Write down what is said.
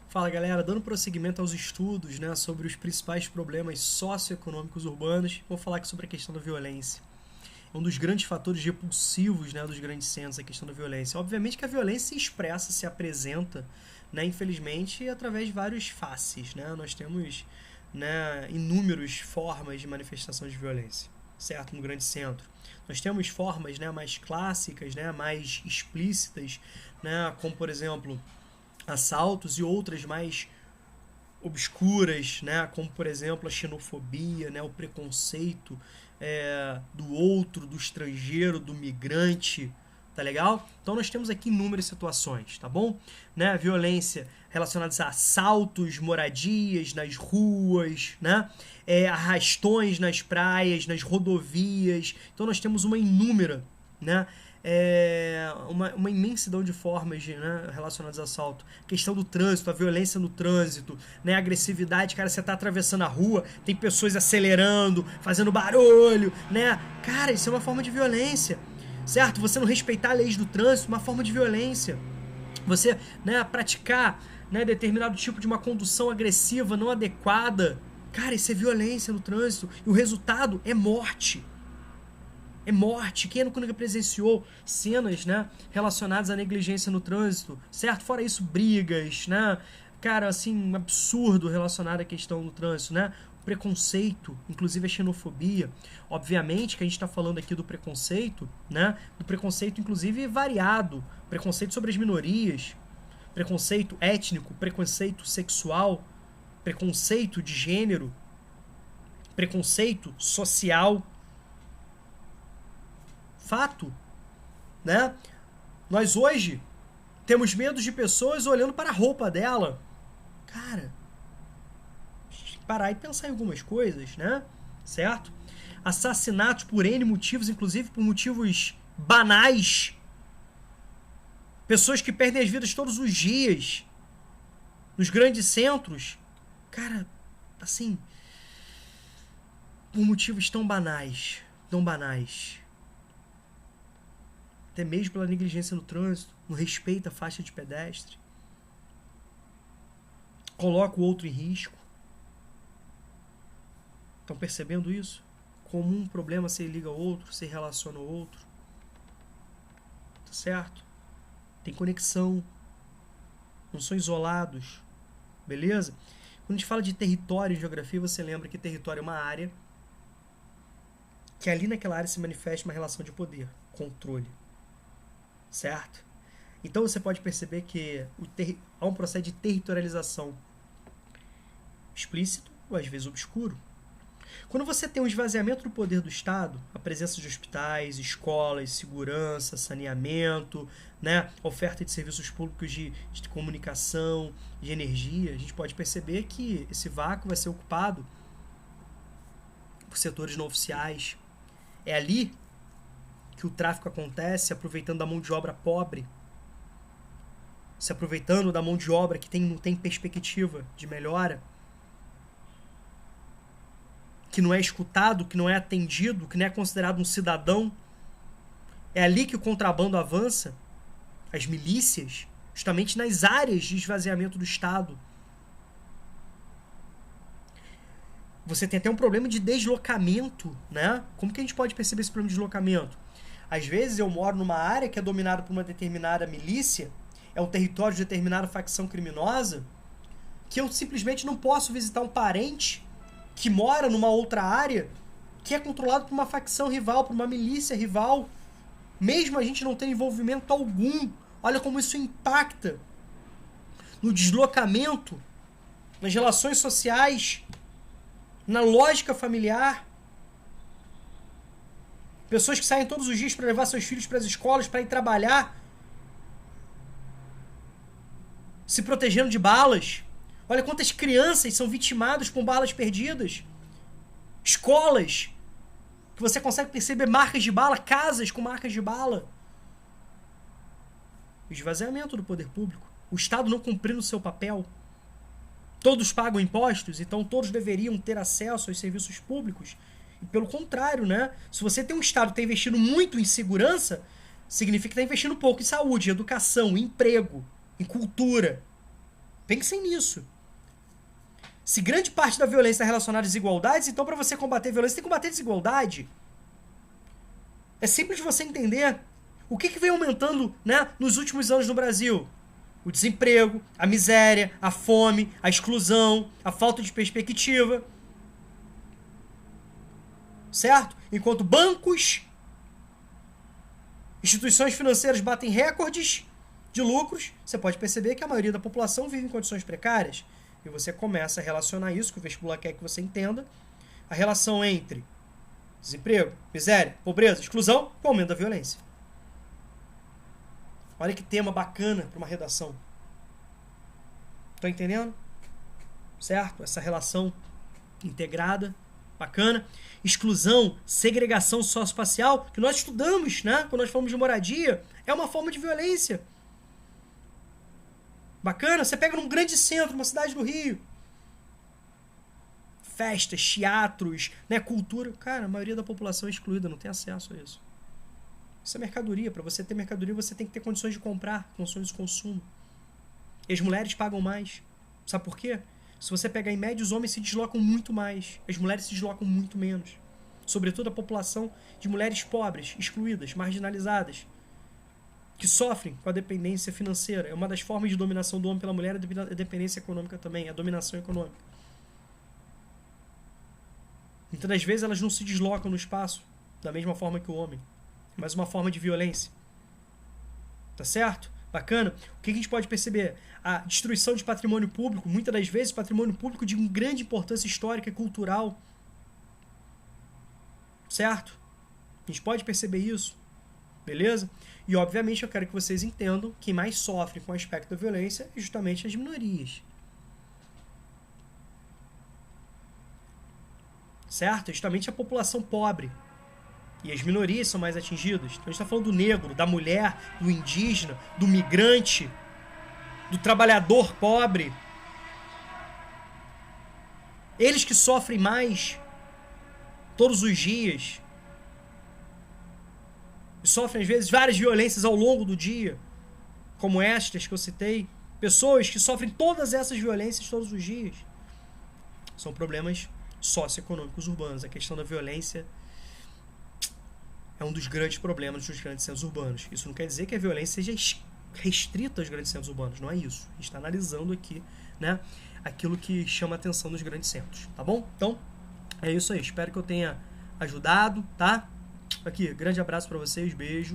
Fala galera, dando prosseguimento aos estudos, né, sobre os principais problemas socioeconômicos urbanos, vou falar aqui sobre a questão da violência. É um dos grandes fatores repulsivos, né, dos grandes centros, a questão da violência. Obviamente que a violência se expressa, se apresenta, né, infelizmente, através de várias faces. Né? Nós temos, né, inúmeras formas de manifestação de violência, certo? No grande centro. Nós temos formas, né, mais clássicas, né, mais explícitas, né, como, por exemplo, assaltos, e outras mais obscuras, né, como por exemplo a xenofobia, né, o preconceito do outro, do estrangeiro, do migrante, tá legal? Então nós temos aqui inúmeras situações, tá bom? Né, violência relacionada a assaltos, moradias nas ruas, né, arrastões nas praias, nas rodovias. Então nós temos uma inúmera, né, uma imensidão de formas, né, relacionadas a assalto. A questão do trânsito, a violência no trânsito, né, a agressividade, cara, você tá atravessando a rua, tem pessoas acelerando, fazendo barulho, né? Cara, isso é uma forma de violência, certo? Você não respeitar as leis do trânsito, uma forma de violência. Você, né, praticar, né, determinado tipo de uma condução agressiva, não adequada, cara, isso é violência no trânsito, e o resultado é morte. É morte. Quem nunca presenciou cenas, né, relacionadas à negligência no trânsito, certo? Fora isso, brigas, né? Cara, assim, um absurdo relacionado à questão do trânsito, né? O preconceito, inclusive a xenofobia. Obviamente que a gente está falando aqui do preconceito, né? Do preconceito, inclusive, variado. Preconceito sobre as minorias, preconceito étnico, preconceito sexual, preconceito de gênero, preconceito social. Fato, né? Nós hoje temos medo de pessoas olhando para a roupa dela. Cara, parar e pensar em algumas coisas, né? Certo? Assassinatos por N motivos, inclusive por motivos banais. Pessoas que perdem as vidas todos os dias nos grandes centros. Cara, assim, por motivos tão banais, tão banais. Até mesmo pela negligência no trânsito, no respeito à faixa de pedestre. Coloca o outro em risco. Estão percebendo isso? Como um problema se liga ao outro, se relaciona ao outro. Tá certo? Tem conexão. Não são isolados. Beleza? Quando a gente fala de território em geografia, você lembra que território é uma área que ali naquela área se manifesta uma relação de poder, controle. Certo? Então você pode perceber que há um processo de territorialização explícito ou às vezes obscuro. Quando você tem um esvaziamento do poder do Estado, a presença de hospitais, escolas, segurança, saneamento, né, oferta de serviços públicos de comunicação, de energia, a gente pode perceber que esse vácuo vai ser ocupado por setores não oficiais. É ali que o tráfico acontece, aproveitando da mão de obra pobre, se aproveitando da mão de obra que não tem perspectiva de melhora, que não é escutado, que não é atendido, que não é considerado um cidadão. É ali que o contrabando avança, as milícias, justamente nas áreas de esvaziamento do Estado. Você tem até um problema de deslocamento, né? Como que a gente pode perceber esse problema de deslocamento? Às vezes eu moro numa área que é dominada por uma determinada milícia, é um território de determinada facção criminosa, que eu simplesmente não posso visitar um parente que mora numa outra área que é controlado por uma facção rival, por uma milícia rival, mesmo a gente não tendo envolvimento algum. Olha como isso impacta no deslocamento, nas relações sociais, na lógica familiar. Pessoas que saem todos os dias para levar seus filhos para as escolas, para ir trabalhar, se protegendo de balas. Olha quantas crianças são vitimadas com balas perdidas. Escolas que você consegue perceber marcas de bala, casas com marcas de bala. O esvaziamento do poder público. O Estado não cumprindo o seu papel. Todos pagam impostos, então todos deveriam ter acesso aos serviços públicos. E pelo contrário, né? Se você tem um Estado que está investindo muito em segurança, significa que está investindo pouco em saúde, em educação, em emprego, em cultura. Pensem nisso. Se grande parte da violência está relacionada às desigualdades, então para você combater a violência, tem que combater a desigualdade. É simples você entender o que vem aumentando, né, nos últimos anos no Brasil. O desemprego, a miséria, a fome, a exclusão, a falta de perspectiva. Certo? Enquanto bancos, instituições financeiras batem recordes de lucros, você pode perceber que a maioria da população vive em condições precárias. E você começa a relacionar isso, que o vestibular quer que você entenda, a relação entre desemprego, miséria, pobreza, exclusão, com o aumento da violência. Olha que tema bacana para uma redação. Estão entendendo? Certo? Essa relação integrada, bacana. Exclusão, segregação socioespacial, que nós estudamos, né? Quando nós falamos de moradia, é uma forma de violência. Bacana? Você pega num grande centro, uma cidade do Rio. Festas, teatros, né? Cultura. Cara, a maioria da população é excluída, não tem acesso a isso. Isso é mercadoria. Para você ter mercadoria, você tem que ter condições de comprar, condições de consumo. E as mulheres pagam mais. Sabe por quê? Se você pegar em média, os homens se deslocam muito mais. As mulheres se deslocam muito menos. Sobretudo a população de mulheres pobres, excluídas, marginalizadas, que sofrem com a dependência financeira. É uma das formas de dominação do homem pela mulher, a dependência econômica também, a dominação econômica. Muitas das vezes elas não se deslocam no espaço da mesma forma que o homem, mas uma forma de violência. Tá certo? Bacana? O que a gente pode perceber? A destruição de patrimônio público, muitas das vezes patrimônio público de grande importância histórica e cultural. Certo? A gente pode perceber isso. Beleza? E obviamente eu quero que vocês entendam que quem mais sofre com o aspecto da violência é justamente as minorias. Certo? É justamente a população pobre. E as minorias são mais atingidas. Então a gente está falando do negro, da mulher, do indígena, do migrante, do trabalhador pobre. Eles que sofrem mais todos os dias. E sofrem, às vezes, várias violências ao longo do dia, como estas que eu citei. Pessoas que sofrem todas essas violências todos os dias. São problemas socioeconômicos urbanos. A questão da violência é um dos grandes problemas dos grandes centros urbanos. Isso não quer dizer que a violência seja restrita aos grandes centros urbanos. Não é isso. A gente está analisando aqui, né, aquilo que chama a atenção dos grandes centros. Tá bom? Então, é isso aí. Espero que eu tenha ajudado, tá? Aqui, grande abraço para vocês. Beijo.